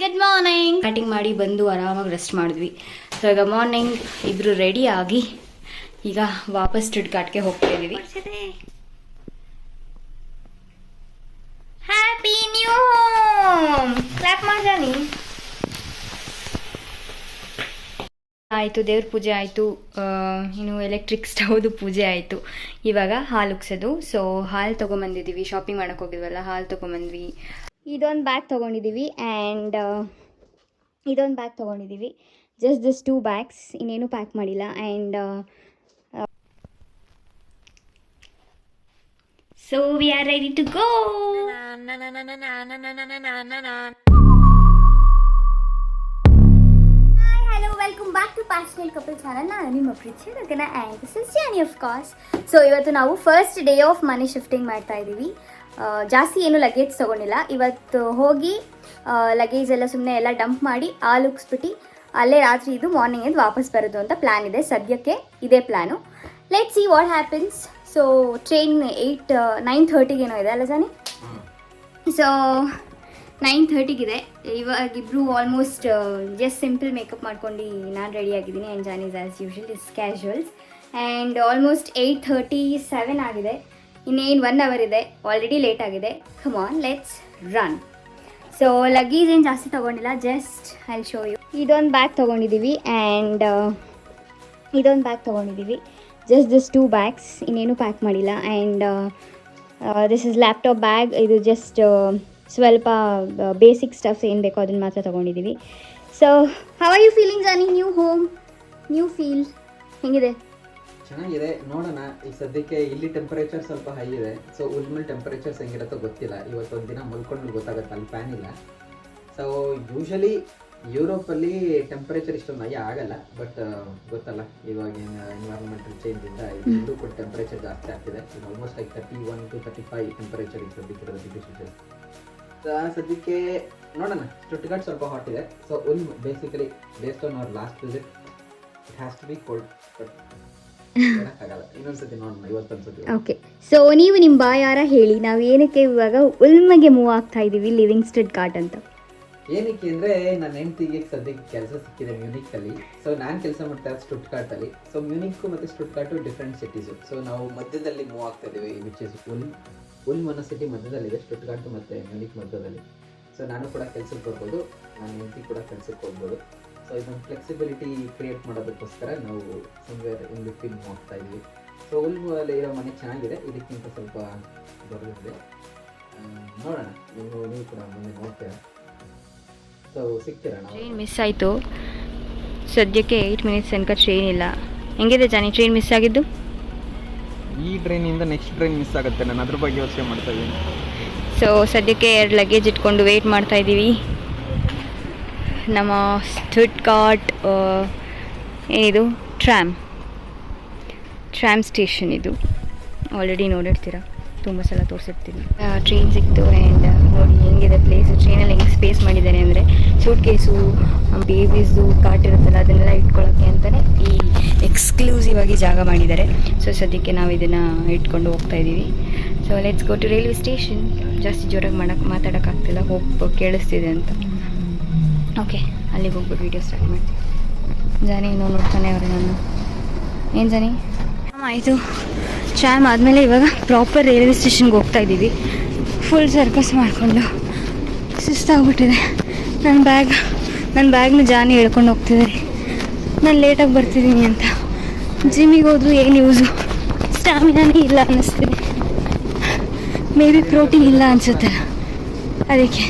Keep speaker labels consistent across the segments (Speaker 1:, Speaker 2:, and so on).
Speaker 1: Good morning. Batting ಮಾಡಿ ಬಂದು ಆರಾಮಾಗಿ ರೆಸ್ಟ್ ಮಾಡಿದ್ವಿ. ಸೊ ಈಗ ಮಾರ್ನಿಂಗ್ ಇಬ್ರು ರೆಡಿ ಆಗಿ ಈಗ ವಾಪಸ್ ಸ್ಟುಟ್ಗಾರ್ಟ್ಗೆ ಹೋಗ್ತಾ ಇದೀವಿ. Happy new home. ಕ್ಲಾಪ್ ಮಾಡ್ದಾನಿ. ಆಯಿತು, ದೇವ್ರ ಪೂಜೆ ಆಯಿತು, ಇನ್ನು ಎಲೆಕ್ಟ್ರಿಕ್ ಸ್ಟವ್ದು ಪೂಜೆ ಆಯಿತು. ಇವಾಗ ಹಾಲು ಉಗ್ಸೋದು. ಸೊ ಹಾಲು ತೊಗೊಂಬಂದಿದ್ದೀವಿ, ಶಾಪಿಂಗ್ ಮಾಡೋಕ್ಕೆ ಹೋಗಿದ್ವಲ್ಲ, ಹಾಲು ತೊಗೊಂಬಂದ್ವಿ. ಇದೊಂದು ಬ್ಯಾಗ್ ತೊಗೊಂಡಿದ್ದೀವಿ ಆ್ಯಂಡ್ ಇದೊಂದು ಬ್ಯಾಗ್ ತೊಗೊಂಡಿದ್ದೀವಿ. ಜಸ್ಟ್ ದಿಸ್ 2 ಬ್ಯಾಗ್ಸ್, ಇನ್ನೇನು ಪ್ಯಾಕ್ ಮಾಡಿಲ್ಲ. And so we are ready to go. Welcome back to Passionate Couple channel. ನಾನು ನಿಮ್ಮ ಪ್ರೀತಿ ಓಕೆನಾ, and this is Johnny of course. So ಇವತ್ತು ನಾವು ಫಸ್ಟ್ ಡೇ ಆಫ್ ಮನಿ ಶಿಫ್ಟಿಂಗ್ ಮಾಡ್ತಾ ಇದ್ದೀವಿ. ಜಾಸ್ತಿ ಏನು ಲಗೇಜ್ ತೊಗೊಂಡಿಲ್ಲ. ಇವತ್ತು ಹೋಗಿ ಲಗೇಜ್ ಎಲ್ಲ ಸುಮ್ಮನೆ ಎಲ್ಲ ಡಂಪ್ ಮಾಡಿ ಹಾಲು ಉಗ್ಸ್ಬಿಟ್ಟು ಅಲ್ಲೇ ರಾತ್ರಿ ಇದು ಮಾರ್ನಿಂಗ್ ಎದ್ದು ವಾಪಸ್ ಬರೋದು ಅಂತ ಪ್ಲ್ಯಾನ್ ಇದೆ. ಸದ್ಯಕ್ಕೆ ಇದೇ plan. Let see what happens. So train 9:30 ಇದೆ ಅಲ್ಲ ಜಾನಿ? ಸೊ 9:30 ಇವಾಗ ಇಬ್ಬರು ಆಲ್ಮೋಸ್ಟ್ ಜಸ್ಟ್ ಸಿಂಪಲ್ ಮೇಕಪ್ ಮಾಡ್ಕೊಂಡು ನಾನು ರೆಡಿ ಆಗಿದ್ದೀನಿ. And John is as usual is casuals. And almost 8:37 ಆಗಿದೆ. ಇನ್ನೇನು 1 hour ಇದೆ. ಆಲ್ರೆಡಿ ಲೇಟ್ ಆಗಿದೆ. Come on, let's run. So luggage ಏನು ಜಾಸ್ತಿ ತೊಗೊಂಡಿಲ್ಲ, just I will show you. ಇದೊಂದು ಬ್ಯಾಗ್ ತೊಗೊಂಡಿದ್ದೀವಿ ಆ್ಯಂಡ್ ಇದೊಂದು ಬ್ಯಾಗ್ ತೊಗೊಂಡಿದ್ದೀವಿ. ಜಸ್ಟ್ ದಿಸ್ 2 ಬ್ಯಾಗ್ಸ್, ಇನ್ನೇನು ಪ್ಯಾಕ್ ಮಾಡಿಲ್ಲ. And this is laptop bag. ಇದು ಜಸ್ಟ್ ಸ್ವಲ್ಪ ಬೇಸಿಕ್ ಸ್ಟಫ್ಸ್ ಏನು ಬೇಕೋ ಅದನ್ನು ಮಾತ್ರ ತೊಗೊಂಡಿದ್ದೀವಿ. So how are you feeling Johnny? New home, new feel ಹೆಂಗಿದೆ?
Speaker 2: ಚೆನ್ನಾಗಿದೆ, ನೋಡೋಣ. ಈಗ ಸದ್ಯಕ್ಕೆ ಇಲ್ಲಿ ಟೆಂಪರೇಚರ್ ಸ್ವಲ್ಪ ಹೈ ಇದೆ. ಸೊ ಉಲ್ಮೇಲೆ ಟೆಂಪರೇಚರ್ಸ್ ಹೆಂಗಿರುತ್ತೋ ಗೊತ್ತಿಲ್ಲ. ಇವತ್ತೊಂದು ದಿನ ಮಲ್ಕೊಂಡು ಗೊತ್ತಾಗುತ್ತೆ, ಅಲ್ಲಿ ಫ್ಯಾನ್ ಇಲ್ಲ. ಸೊ ಯೂಶಲಿ ಯುರೋಪಲ್ಲಿ ಟೆಂಪರೇಚರ್ ಇಷ್ಟೊಂದು ಹೈ ಆಗಲ್ಲ, ಬಟ್ ಗೊತ್ತಲ್ಲ ಇವಾಗಿನ ಎನ್ವೈರನ್ಮೆಂಟಲ್ ಚೇಂಜಿಂದ ಇದು ಕೂಡ ಟೆಂಪರೇಚರ್ ಜಾಸ್ತಿ ಆಗ್ತಿದೆ. ಆಲ್ಮೋಸ್ಟ್ ಲೈಕ್ 31 to 35 ಟೆಂಪರೇಚರ್ ಈಗ ಸದ್ಯಕ್ಕಿರೋದು ಡಿಗ್ರಿ ಸೆಲ್ಸಿಯಸ್. ಸದ್ಯಕ್ಕೆ ನೋಡೋಣ. ಸ್ಟುಟ್ಗಾರ್ಟ್ ಸ್ವಲ್ಪ ಹಾಟ್ ಇದೆ. ಸೊ ಉಲ್ basically based on our last visit it has to be cold, but ಇನ್ನೊಂದ್ಸತಿ ನೋಡೋಣ ಇವತ್ತೊಂದ್ಸತಿ.
Speaker 1: ಓಕೆ, ಸೊ ನೀವು ನಿಮ್ಮ ಬಾಯಾರ ಹೇಳಿ, ನಾವು ಏನಕ್ಕೆ ಇವಾಗ ಉಲ್ಮೆಗೆ ಮೂವ್ ಆಗ್ತಾ ಇದ್ದೀವಿ ಲಿವಿಂಗ್ ಸ್ಟುಟ್ಗಾರ್ಟ್ ಅಂತ?
Speaker 2: ಏನಕ್ಕೆ ಅಂದರೆ ನನ್ನ ಹೆಂಡತಿಗೆ ಸದ್ಯಕ್ಕೆ ಕೆಲಸ ಸಿಕ್ಕಿದೆ ಮ್ಯೂನಿಕಲ್ಲಿ. ಸೊ ನಾನು ಕೆಲಸ ಮಾಡ್ತಾ ಇರೋದು ಸ್ಟುಟ್ಗಾರ್ಟಲ್ಲಿ. ಸೊ ಮ್ಯೂನಿಕ್ಕು ಮತ್ತು ಸ್ಟುಟ್ಗಾರ್ಟು ಡಿಫ್ರೆಂಟ್ ಸಿಟೀಸು. ಸೊ ನಾವು ಮಧ್ಯದಲ್ಲಿ ಮೂವ್ ಆಗ್ತಾ ಇದ್ದೀವಿ, ವಿಚ್ ಇಸ್ ಉಲ್ಮ್ ಅನ್ನೋ ಸಿಟಿ ಮಧ್ಯದಲ್ಲಿದೆ, ಸ್ಟುಟ್ಗಾರ್ಟು ಮತ್ತು ಮ್ಯೂನಿಕ್ ಮಧ್ಯದಲ್ಲಿ. ಸೊ ನಾನು ಕೂಡ ಕೆಲಸಕ್ಕೆ ಬರ್ಬೋದು, ನನ್ನ ಹೆಂಡತಿ ಕೂಡ ಕೆಲಸಕ್ಕೆ ಹೋಗ್ಬೋದು. ಸೊ ಇದೊಂದು ಫ್ಲೆಕ್ಸಿಬಿಲಿಟಿ ಕ್ರಿಯೇಟ್ ಮಾಡೋದಕ್ಕೋಸ್ಕರ ನಾವು ಸಮ್ವೇರ್ ಇನ್ ಬಿಟ್ವೀನ್ ಮೂವ್ ಆಗ್ತಾ ಇದ್ವಿ. ಸೊ ಉಲ್ಮಲ್ಲಿ ಇರೋ ಮನೆ ಚೆನ್ನಾಗಿದೆ, ಇದಕ್ಕಿಂತ ಸ್ವಲ್ಪ ದೊಡ್ಡದಿದೆ. ನೋಡೋಣ, ನೀವು ಕೂಡ ಮುಂದೆ ನೋಡ್ತೀರಾ. ಸೊ ಸಿಗ್ತೀರಾ? ನಾವು
Speaker 1: ಟ್ರೈನ್ ಮಿಸ್ ಆಯಿತು. ಸದ್ಯಕ್ಕೆ 8 minutes ತನಕ ಟ್ರೈನ್ ಇಲ್ಲ. ಹೆಂಗಿದೆ ಜಾನಿ ಟ್ರೈನ್ ಮಿಸ್ ಆಗಿದ್ದು?
Speaker 2: ಈ ಟ್ರೈನಿಂದ ನೆಕ್ಸ್ಟ್ ಟ್ರೈನ್ ಮಿಸ್ ಆಗುತ್ತೆ, ನಾನು ಅದ್ರ ಬಗ್ಗೆ ಯೋಚನೆ ಮಾಡ್ತಾ ಇದ್ದೀನಿ.
Speaker 1: ಸೊ ಸದ್ಯಕ್ಕೆ 2 ಲಗೇಜ್ ಇಟ್ಕೊಂಡು ವೆಯ್ಟ್ ಮಾಡ್ತಾ ಇದ್ದೀವಿ. ನಮ್ಮ ಸ್ಟುಟ್ಗಾರ್ಟ್ ಏನಿದು ಟ್ರ್ಯಾಮ್ ಸ್ಟೇಷನ್. ಇದು ಆಲ್ರೆಡಿ ನೋಡಿರ್ತೀರ, ತುಂಬ ಸಲ ತೋರಿಸಿರ್ತೀನಿ. ಟ್ರೈನ್ ಸಿಕ್ತು ಆ್ಯಂಡ್ ನೋಡಿ ಹೆಂಗಿದೆ ಪ್ಲೇಸು. ಟ್ರೈನಲ್ಲಿ ಹೆಂಗೆ ಸ್ಪೇಸ್ ಮಾಡಿದ್ದಾರೆ ಅಂದರೆ ಸೂಟ್ ಕೇಸು, ಬೇಬೀಸ್ದು ಕಾರ್ಟ್ ಇರುತ್ತಲ್ಲ ಅದನ್ನೆಲ್ಲ ಇಟ್ಕೊಳ್ಳೋಕ್ಕೆ ಅಂತಲೇ ಈ ಎಕ್ಸ್ಕ್ಲೂಸಿವ್ ಆಗಿ ಜಾಗ ಮಾಡಿದ್ದಾರೆ. ಸೊ ಸದ್ಯಕ್ಕೆ ನಾವು ಇದನ್ನು ಇಟ್ಕೊಂಡು ಹೋಗ್ತಾ ಇದ್ದೀವಿ. So let's go to railway station. ಜಾಸ್ತಿ ಜೋರಾಗಿ ಮಾತಾಡೋಕ್ಕಾಗ್ತಿಲ್ಲ, ಹೋಗಿ ಕೇಳಿಸ್ತಿದೆ ಅಂತ. ಓಕೆ, ಅಲ್ಲಿಗೆ ಹೋಗ್ಬಿಟ್ಟು ವೀಡಿಯೋ ಸ್ಟಾರ್ಟ್ ಮಾಡ್ತೀವಿ. ಜಾನಿ ಇನ್ನೂ ನೋಡ್ತಾನೆ ಅವ್ರೆ ನಾನು. ಏನು ಜಾನಿ? ಆಯಿತು, ಟ್ರಾಮ್ ಆದಮೇಲೆ ಇವಾಗ ಪ್ರಾಪರ್ ರೈಲ್ವೆ ಸ್ಟೇಷನ್ಗೆ ಹೋಗ್ತಾ ಇದ್ದೀವಿ. ಫುಲ್ ಸರ್ಕಸ್ ಮಾಡಿಕೊಂಡು ಸುಸ್ತಾಗ್ಬಿಟ್ಟಿದೆ. ನನ್ನ ಬ್ಯಾಗ್ನ ಜಾನಿ ಹೇಳ್ಕೊಂಡು ಹೋಗ್ತಿದ್ದಾರೆ, ನಾನು ಲೇಟಾಗಿ ಬರ್ತಿದ್ದೀನಿ ಅಂತ. ಜಿಮ್ಮಿಗೆ ಹೋದ್ರು ಏನು ಯೂಸು, ಸ್ಟ್ಯಾಮಿನಾನೇ ಇಲ್ಲ ಅನ್ನಿಸ್ತಿದೆ. ಮೇ ಬಿ ಪ್ರೋಟೀನ್ ಇಲ್ಲ ಅನಿಸುತ್ತೆ, ಅದಕ್ಕೆ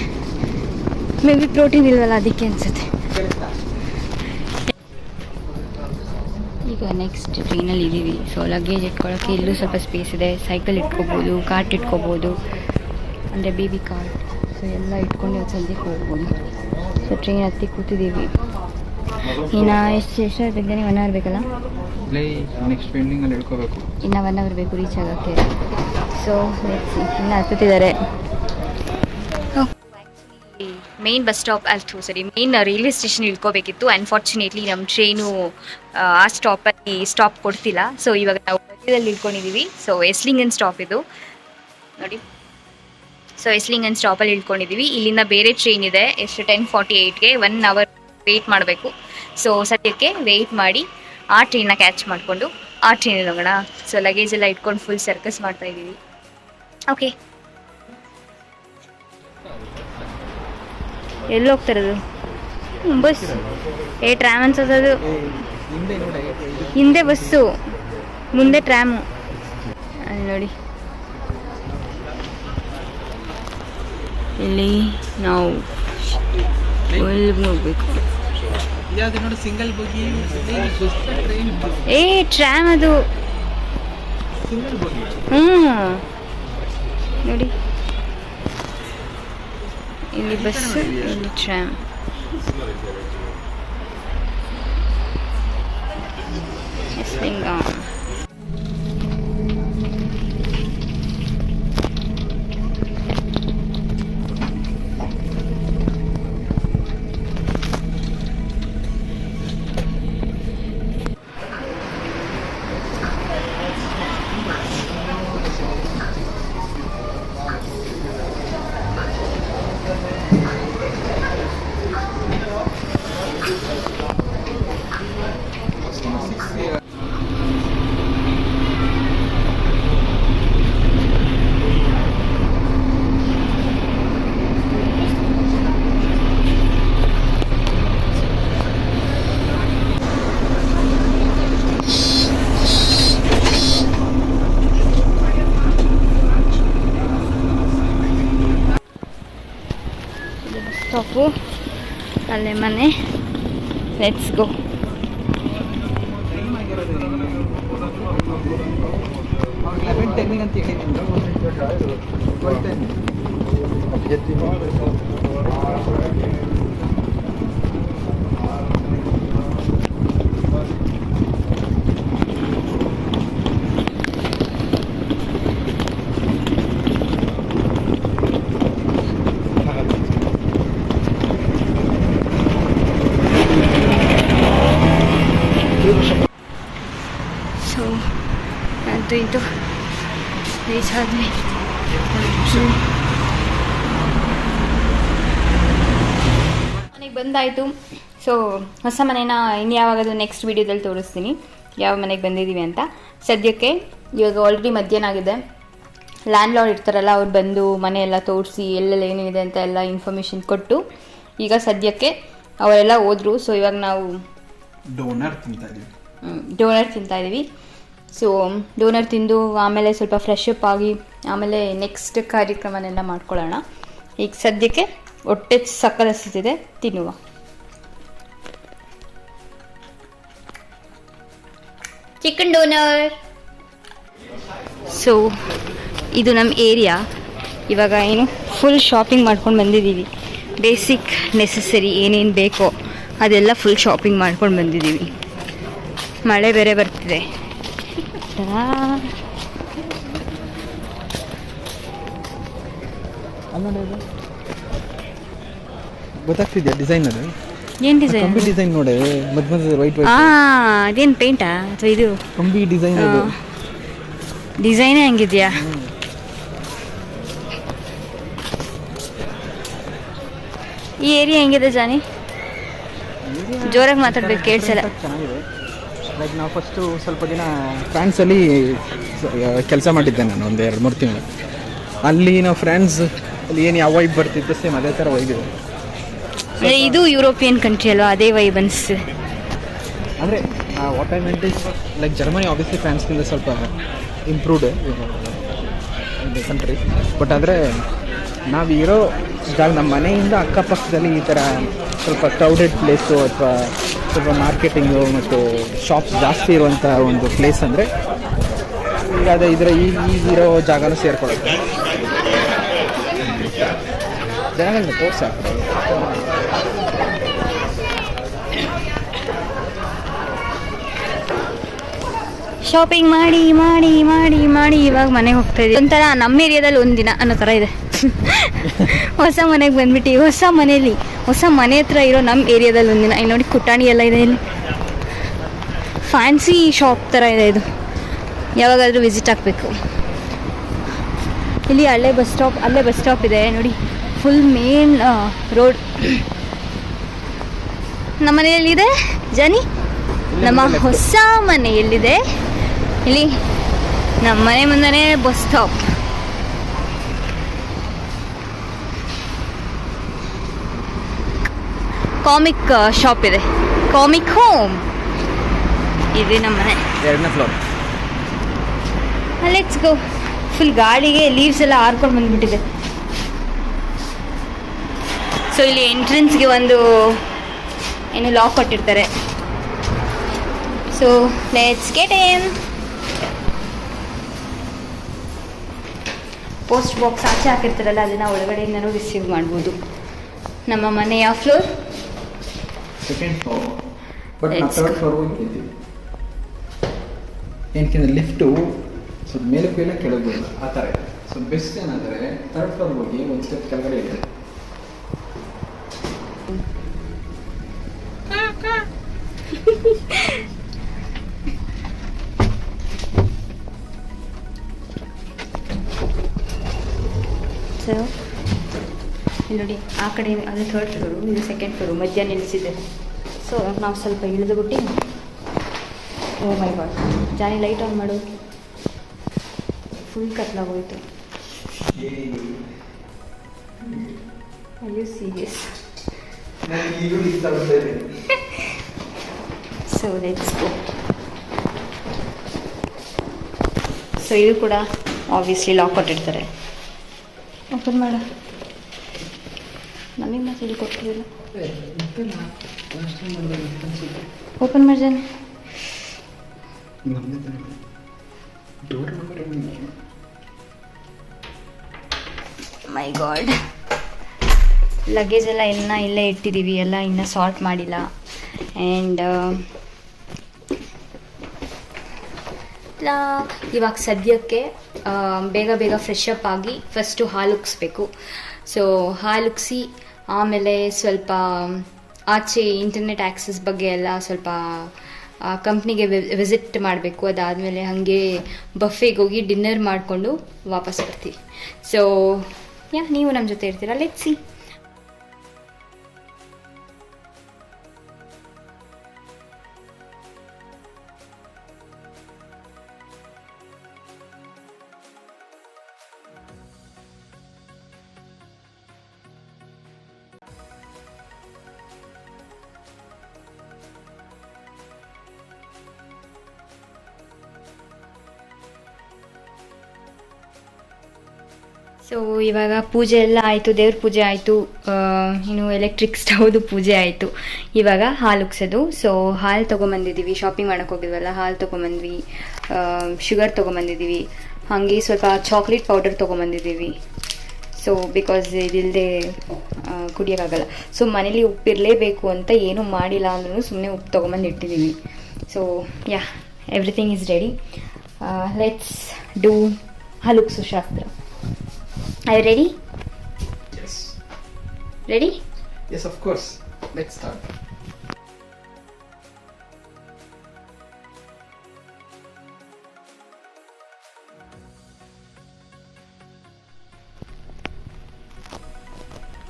Speaker 1: ಮೇ ಬಿ ಪ್ರೋಟೀನ್ ಇಲ್ವಲ್ಲ ಅದಕ್ಕೆ ಅನಿಸುತ್ತೆ. ಈಗ ನೆಕ್ಸ್ಟ್ ಟ್ರೈನಲ್ಲಿ ಇದ್ದೀವಿ. ಸೊ ಲಗೇಜ್ ಇಟ್ಕೊಳ್ಳೋಕ್ಕೆ ಇಲ್ಲೂ ಸ್ವಲ್ಪ ಸ್ಪೇಸ್ ಇದೆ. ಸೈಕಲ್ ಇಟ್ಕೋಬೋದು, ಕಾರ್ಟ್ ಇಟ್ಕೋಬೋದು, ಅಂದರೆ ಬೇಬಿ ಕಾರ್ಟ್. ಸೊ ಎಲ್ಲ ಇಟ್ಕೊಂಡು ಇವತ್ತು ಸದ್ಯಕ್ಕೆ ಹೋಗ್ಬೋದು. ಸೊ ಟ್ರೈನ್ ಹತ್ತಿ ಕೂತಿದ್ದೀವಿ. ಇನ್ನು ಎಷ್ಟು ಬೇಕಂದ್ರೆ 1 hour ಬೇಕಲ್ಲ,
Speaker 2: ನೆಕ್ಸ್ಟ್ ಪೆಂಡಿಂಗಲ್ಲಿ ಇಟ್ಕೋಬೇಕು.
Speaker 1: ಇನ್ನು 1 hour ಬೇಕು ರೀಚ್ ಆಗೋಕ್ಕೆ. ಸೊ ಇನ್ನು ಹತ್ತಿದ್ದಾರೆ. Main bus stop main railway station ಇಳ್ಕೋಬೇಕಿತ್ತು. ಅನ್ಫಾರ್ಚುನೇಟ್ಲಿ ನಮ್ಮ ಟ್ರೈನು ಆ ಸ್ಟಾಪಲ್ಲಿ ಸ್ಟಾಪ್ ಕೊಡ್ತಿಲ್ಲ. ಸೊ ಇವಾಗ ನಾವು ಮಧ್ಯದಲ್ಲಿ ಇಳ್ಕೊಂಡಿದ್ದೀವಿ. ಸೊ ಎಸ್ಲಿಂಗನ್ ಸ್ಟಾಪ್ ಇದು ನೋಡಿ. ಸೊ ಎಸ್ಲಿಂಗನ್ ಸ್ಟಾಪಲ್ಲಿ ಇಳ್ಕೊಂಡಿದ್ದೀವಿ. ಇಲ್ಲಿಂದ ಬೇರೆ ಟ್ರೈನ್ ಇದೆ, ಎಷ್ಟು 10:48ಗೆ 1 ಅವರ್ ವೆಯ್ಟ್ ಮಾಡಬೇಕು. ಸೊ ಸದ್ಯಕ್ಕೆ ವೆಯ್ಟ್ ಮಾಡಿ ಆ ಟ್ರೈನ್ನ ಕ್ಯಾಚ್ ಮಾಡಿಕೊಂಡು ಆ ಟ್ರೈನಲ್ಲಿ ಹೋಗೋಣ. ಸೊ ಲಗೇಜ್ ಎಲ್ಲ ಇಟ್ಕೊಂಡು ಫುಲ್ ಸರ್ಕಸ್ ಮಾಡ್ತಾ ಇದ್ದೀವಿ. ಓಕೆ, ಎಲ್ಲಿ ಹೋಗ್ತಾರದು? ಬಸ್ ಟ್ರಾಮ್ ಅನ್ಸೋದು. ಹಿಂದೆ ಬಸ್ಸು, ಮುಂದೆ ಟ್ರಾಮು. ಅಲ್ಲಿ ನೋಡಿ, ಇಲ್ಲಿ ನಾವು ಹೋಗ್ಬೇಕು. ಟ್ರಾಮ್ ಅದು. ನೋಡಿ, ಇಲ್ಲಿ ಬಸ್, ಇಲ್ಲಿ ಟ್ರಾಮ್. ಸ್ಟಾಪು, ಅಲ್ಲೇ ಮನೆ. Let's go. ಸೊ ಅಂತೂ ಇಂತೂ ರೀಚ್ ಆದ್ವಿ. ಮನೆಗೆ ಬಂದಾಯಿತು. ಸೊ ಹೊಸ ಮನೇನ ಇನ್ನು ಯಾವಾಗದು ನೆಕ್ಸ್ಟ್ ವೀಡಿಯೋದಲ್ಲಿ ತೋರಿಸ್ತೀನಿ ಯಾವ ಮನೆಗೆ ಬಂದಿದ್ದೀವಿ ಅಂತ. ಸದ್ಯಕ್ಕೆ ಇವಾಗ ಆಲ್ರೆಡಿ ಮಧ್ಯಾಹ್ನ ಆಗಿದೆ. ಲ್ಯಾಂಡ್ ಲಾರ್ಡ್ ಇರ್ತಾರಲ್ಲ, ಅವ್ರು ಬಂದು ಮನೆಯೆಲ್ಲ ತೋರಿಸಿ ಎಲ್ಲೆಲ್ಲ ಏನಿದೆ ಅಂತ ಎಲ್ಲ ಇನ್ಫಾರ್ಮೇಷನ್ ಕೊಟ್ಟು ಈಗ ಸದ್ಯಕ್ಕೆ ಅವರೆಲ್ಲ ಹೋದ್ರು. ಸೊ ಇವಾಗ ನಾವು ಡೋನರ್ ತಿಂತಾ ಇದ್ದೀವಿ. ಸೊ ಡೋನರ್ ತಿಂದು ಆಮೇಲೆ ಸ್ವಲ್ಪ ಫ್ರೆಶ್ ಅಪ್ ಆಗಿ ಆಮೇಲೆ ನೆಕ್ಸ್ಟ್ ಕಾರ್ಯಕ್ರಮನೆಲ್ಲ ಮಾಡ್ಕೊಳ್ಳೋಣ. ಈಗ ಸದ್ಯಕ್ಕೆ ಹೊಟ್ಟೆ ಸಕ್ಕತ್ತಿದೆ, ತಿನ್ನುವ. Chicken donor. ಸೊ ಇದು ನಮ್ಮ ಏರಿಯಾ. ಇವಾಗ ಏನು ಫುಲ್ ಶಾಪಿಂಗ್ ಮಾಡ್ಕೊಂಡು ಬಂದಿದ್ದೀವಿ. ಬೇಸಿಕ್ ನೆಸೆಸರಿ ಏನೇನು ಬೇಕೋ ಅದೆಲ್ಲ ಫುಲ್ ಶಾಪಿಂಗ್ ಮಾಡ್ಕೊಂಡು ಬಂದಿದ್ದೀವಿ. ಮಳೆ ಬೇರೆ ಬರ್ತಿದೆ.
Speaker 2: ಗೊತ್ತಾಗ್ತಿದ್ಯಾ ಡಿಸೈನ್? ಅದು
Speaker 1: ಏನು ಡಿಸೈನ್?
Speaker 2: ಕಂಬಿ ಡಿಸೈನ್ ನೋಡಿ, ಮಧ್ಯ ವೈಟ್ ವೈಟ್.
Speaker 1: ಅದೇನು ಪೇಂಟಾ ಅಥವಾ ಇದು
Speaker 2: ಕಂಬಿ ಡಿಸೈನ್?
Speaker 1: ಡಿಸೈನೇ ಹಂಗಿದ್ಯಾ? ಈ ಏರಿಯಾ ಹೆಂಗಿದೆ ಜಾನಿ? ಜೋರಾಗಿ ಮಾತಾಡ್ಬೇಕು, ಕೇಳಿಸಲ್ಲ.
Speaker 2: ಚೆನ್ನಾಗಿದೆ. ಲೈಕ್ ನಾವು ಫಸ್ಟು ಸ್ವಲ್ಪ ದಿನ ಫ್ರಾನ್ಸಲ್ಲಿ ಕೆಲಸ ಮಾಡಿದ್ದೆ ನಾನು, ಒಂದು 2-3 ತಿಂಗಳು. ಅಲ್ಲಿ ನಾವು ಫ್ರಾನ್ಸ್ ಅಲ್ಲಿ ಏನು ಯಾವ ವೈಬ್ ಬರ್ತಿತ್ತು ಸೇಮ್ ಅದೇ ಥರ ವೈಬ್ ಇದೆ.
Speaker 1: ಇದು ಯುರೋಪಿಯನ್ ಕಂಟ್ರಿ ಅಲ್ವಾ, ಅದೇ ವೈಬ್ ಅನಿಸ್ತು.
Speaker 2: ಅಂದರೆ what I meant is like Germany obviously ಫ್ರಾನ್ಸ್ಗಿಂತ ಸ್ವಲ್ಪ ಇಂಪ್ರೂವ್ಡ್ ಕಂಟ್ರಿ. ಬಟ್ ಆದರೆ ನಾವಿರೋ ಜಾಗ ನಮ್ಮ ಮನೆಯಿಂದ ಅಕ್ಕಪಕ್ಕದಲ್ಲಿ ಈ ಥರ ಸ್ವಲ್ಪ ಕ್ರೌಡೆಡ್ ಪ್ಲೇಸು ಅಥವಾ ಸ್ವಲ್ಪ ಮಾರ್ಕೆಟಿಂಗು ಮತ್ತು ಶಾಪ್ಸ್ ಜಾಸ್ತಿ ಇರುವಂಥ ಒಂದು ಪ್ಲೇಸ್ ಅಂದರೆ ಈಗ ಅದೇ ಈಗಿರೋ ಜಾಗನೂ ಸೇರ್ಕೊಳ್ಳುತ್ತೆ. ಜನಗಳನ್ನ ತೋರ್ಸಾಕ್ತಾರೆ.
Speaker 1: ಶಾಪಿಂಗ್ ಮಾಡಿ ಮಾಡಿ ಮಾಡಿ ಮಾಡಿ ಇವಾಗ ಮನೆಗೆ ಹೋಗ್ತಾ ಇದ್ದೀವಿ. ಒಂಥರ ನಮ್ಮ ಏರಿಯಾದಲ್ಲಿ ಒಂದಿನ ಅನ್ನೋ ಥರ ಇದೆ. ಹೊಸ ಮನೆಗೆ ಬಂದ್ಬಿಟ್ಟು ಹೊಸ ಮನೆ ಹತ್ರ ಇರೋ ನಮ್ಮ ಏರಿಯಾದಲ್ಲಿ ಒಂದಿನ. ಇಲ್ಲಿ ನೋಡಿ ಕುಟಾಣಿ ಎಲ್ಲ ಇದೆ. ಇಲ್ಲಿ ಫ್ಯಾನ್ಸಿ ಶಾಪ್ ಥರ ಇದೆ. ಇದು ಯಾವಾಗಾದರೂ ವಿಸಿಟ್ ಆಗಬೇಕು. ಇಲ್ಲಿ ಅಲ್ಲೇ ಬಸ್ ಸ್ಟಾಪ್ ಇದೆ ನೋಡಿ, ಫುಲ್ ಮೇನ್ ರೋಡ್. ನಮ್ಮ ಮನೆಯಲ್ಲಿದೆ ಜಾನಿ, ನಮ್ಮ ಹೊಸ ಮನೆ ಎಲ್ಲಿದೆ? ಇಲ್ಲಿ ನಮ್ಮ ಮನೆ ಮುಂದೆ ಬಸ್ ಸ್ಟಾಪ್. ಕಾಮಿಕ್ ಶಾಪ್ ಇದೆ, ಕಾಮಿಕ್ ಹೋಮ್. ಇದೆ ನಮ್ಮ ಮನೆ,
Speaker 2: 2ನೇ ಫ್ಲೋರ್.
Speaker 1: Let's go. ಫುಲ್ ಗಾಳಿಗೆ ಲೀವ್ಸ್ ಎಲ್ಲ ಹಾರ್ಕೊಂಡು ಬಂದ್ಬಿಟ್ಟಿದೆ. ಸೊ ಇಲ್ಲಿ ಎಂಟ್ರೆನ್ಸ್ಗೆ ಒಂದು ಏನು ಲಾಕ್ ಕೊಟ್ಟಿರ್ತಾರೆ. So let's get in. Post box ಆಚೆ ಹಾಕಿರ್ತಾರಲ್ಲ, ಅದನ್ನು ಒಳಗಡೆಯಿಂದನೂ ರಿಸೀವ್ ಮಾಡ್ಬೋದು. ನಮ್ಮ ಮನೆಯ ಫ್ಲೋರ್
Speaker 2: 2nd ಫ್ಲೋರ್. ಬಟ್ ನಾವು 3rd ಫ್ಲೋರ್ ಹೋಗಿದ್ದೀವಿ. ಏನಕ್ಕಿಂತ ಲಿಫ್ಟು ಸ್ವಲ್ಪ ಮೇಲಕ್ಕೆ ಮೇಲೆ ಕೆಳಗೆ ಆ ಥರ ಇದೆ. ಸೊ ಬೆಸ್ಟ್ ಏನಂದರೆ 3rd ಫ್ಲೋರ್ ಹೋಗಿ ಒಂದು ಸ್ಟೆಪ್ ಕೆಳಗಡೆ ಇದೆ.
Speaker 1: ಸೊ ಇಲ್ಲಿ ನೋಡಿ, ಆ ಕಡೆ ಅದು 3rd ಫ್ಲೋರು, ಇದು 2nd ಫ್ಲೋರು, ಮಧ್ಯ ನಿಲ್ಲಿಸಿದೆ. ಸೊ ನಾವು ಸ್ವಲ್ಪ ಇಳಿದುಬಿಟ್ಟು, ಓ ಮೈ ಗಾಡ್, ಜಾನಿ ಲೈಟ್ ಆನ್ ಮಾಡು, ಫುಲ್ ಕತ್ಲಾಗೋಯ್ತು. ಅಯ್ಯೋ serious. So let's go. So ಇದು ಕೂಡ ಆಬ್ವಿಯಸ್ಲಿ ಲಾಕ್ ಕೊಟ್ಟಿರ್ತಾರೆ. ಓಪನ್ ಮಾಡು, ನಮಗೆ ಮಾತ್ರ ಇಲ್ಲಿ ಕೊಟ್ಟಿರಲಿಲ್ಲ. ಓಪನ್ ಮಾಡಿ ಜಾನಿ. ಮೈ ಗಾಡ್, ಲಗೇಜ್ ಎಲ್ಲ ಇಲ್ಲೇ ಇಟ್ಟಿದ್ದೀವಿ, ಎಲ್ಲ ಇನ್ನೂ ಸಾರ್ಟ್ ಮಾಡಿಲ್ಲ. ಆ್ಯಂಡ್ ಇವಾಗ ಸದ್ಯಕ್ಕೆ ಬೇಗ ಫ್ರೆಶ್ ಅಪ್ ಆಗಿ ಫಸ್ಟು ಹಾಲು ಉಕ್ಸ್ಬೇಕು. ಸೊ ಹಾಲು ಉಕ್ಸಿ ಆಮೇಲೆ ಸ್ವಲ್ಪ ಆಚೆ ಇಂಟರ್ನೆಟ್ ಆ್ಯಕ್ಸಸ್ ಬಗ್ಗೆ ಎಲ್ಲ ಸ್ವಲ್ಪ ಕಂಪ್ನಿಗೆ ವಿಸಿಟ್ ಮಾಡಬೇಕು. ಅದಾದಮೇಲೆ ಹಾಗೆ ಬಫೆಗೆ ಹೋಗಿ ಡಿನ್ನರ್ ಮಾಡಿಕೊಂಡು ವಾಪಸ್ ಬರ್ತೀವಿ. ಸೊ ನೀವು ನಮ್ಮ ಜೊತೆ ಇರ್ತೀರಾ? Let's see. ಸೊ ಇವಾಗ ಪೂಜೆ ಎಲ್ಲ ಆಯಿತು, ದೇವ್ರ ಪೂಜೆ ಆಯಿತು, ಇನ್ನು ಎಲೆಕ್ಟ್ರಿಕ್ ಸ್ಟವ್ದು ಪೂಜೆ ಆಯಿತು. ಇವಾಗ ಹಾಲು ಉಕ್ಸೋದು. ಸೊ ಹಾಲು ತೊಗೊಂಬಂದಿದ್ದೀವಿ, ಶಾಪಿಂಗ್ ಮಾಡೋಕ್ಕೆ ಹೋಗಿದ್ವಲ್ಲ, ಹಾಲು ತೊಗೊಂಬಂದ್ವಿ, ಶುಗರ್ ತೊಗೊಂಬಂದಿದ್ದೀವಿ, ಹಾಗೆ ಸ್ವಲ್ಪ ಚಾಕ್ಲೇಟ್ ಪೌಡರ್ ತೊಗೊಂಬಂದಿದ್ದೀವಿ. ಸೊ ಬಿಕಾಸ್ ಇದಿಲ್ಲದೆ ಕುಡಿಯೋಕ್ಕಾಗಲ್ಲ. ಸೊ ಮನೇಲಿ ಉಪ್ಪಿರಲೇಬೇಕು ಅಂತ ಏನೂ ಮಾಡಿಲ್ಲ ಅಂದ್ರೂ ಸುಮ್ಮನೆ ಉಪ್ಪು ತೊಗೊಂಬಂದು ಇಟ್ಟಿದ್ದೀವಿ. So everything is ready. Let's do ಹಾಲು ಉಕ್ಸೋ ಶಾಸ್ತ್ರ. Are you ready?
Speaker 2: Yes.
Speaker 1: Ready?
Speaker 2: Yes, of course. Let's start.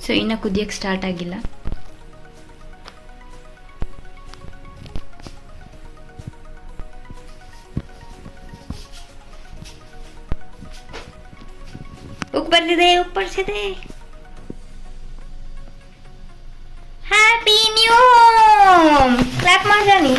Speaker 1: So ಇನ್ನು ಕುದಿಯೋಕ್ಕೆ ಸ್ಟಾರ್ಟ್ ಆಗಿಲ್ಲ. ಉಪ್ಪು ಬರ್ತಿದೆ. ಹ್ಯಾಪಿ ನ್ಯೂ ಕ್ಲಾಪ್ ಮಾಡ್ದಾನಿ.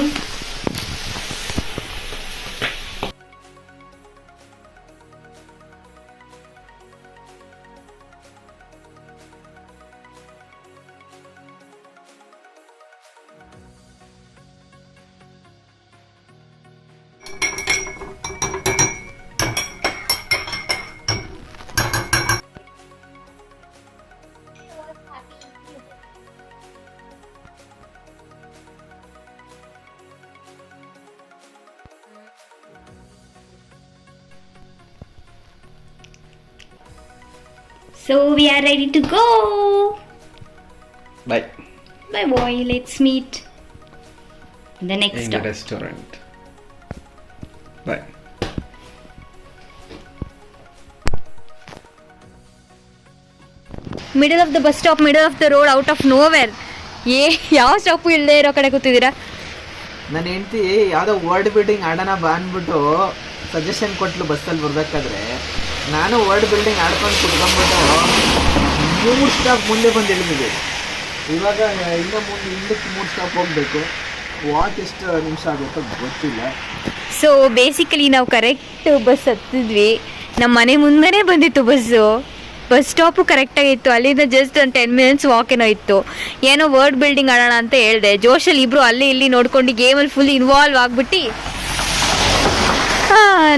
Speaker 1: So we are ready to go.
Speaker 2: Bye.
Speaker 1: Bye boy. Let's meet in the next
Speaker 2: In
Speaker 1: stop.
Speaker 2: the restaurant. Bye.
Speaker 1: Middle of the bus stop, middle of the road, out of nowhere. ಯಾವ stop ಇಲ್ಲದೆ ಇರೋ ಕಡೆ ಕೂತಿದ್ದೀರಾ?
Speaker 2: ನನ್ನ ಹೆಂಡತಿ ಯಾವುದೋ word building ಆಡೋಣ ಬಾ ಅಂದ್ಬಿಟ್ಟು ಸಜೆಷನ್ ಕೊಟ್ಲು ಬಸ್ಸಲ್ಲಿ ಬರ್ಬೇಕಾದ್ರೆ. ನಾನು ವರ್ಡ್ ಬಿಲ್ಡಿಂಗ್ ಆಡ್ಕೊಂಡು ಕುತ್ಕೊಂಡ್ಬಿಟ್ಟು 3 ಸ್ಟಾಪ್ ಮುಂದೆ ಬಂದು ಇಳಿದಿದೆ. ಇವಾಗ ಇನ್ನೂ ಹಿಂದಕ್ಕೆ 3 ಸ್ಟಾಪ್ ಹೋಗಬೇಕು. ವಾಕ್ ಎಷ್ಟು ನಿಮಿಷ ಆಗುತ್ತೋ ಗೊತ್ತಿಲ್ಲ.
Speaker 1: ಸೊ ಬೇಸಿಕಲಿ ನಾವು ಕರೆಕ್ಟ್ ಬಸ್ ಹತ್ತಿದ್ವಿ. ನಮ್ಮ ಮನೆ ಮುಂದೆನೇ ಬಂದಿತ್ತು ಬಸ್ಸು. Bus stop ಕರೆಕ್ಟಾಗಿತ್ತು. ಅಲ್ಲಿಂದ ಜಸ್ಟ್ ಒಂದು 10 ಮಿನಿಟ್ಸ್ ವಾಕ್ ಏನೋ ಇತ್ತು. ಏನೋ ವರ್ಡ್ ಬಿಲ್ಡಿಂಗ್ ಆಡೋಣ ಅಂತ ಹೇಳಿದೆ. ಜೋಶಲ್ಲಿ ಇಬ್ಬರು ಅಲ್ಲಿ ಇಲ್ಲಿ ನೋಡ್ಕೊಂಡು ಗೇಮಲ್ಲಿ ಫುಲ್ ಇನ್ವಾಲ್ವ್ ಆಗಿಬಿಟ್ಟು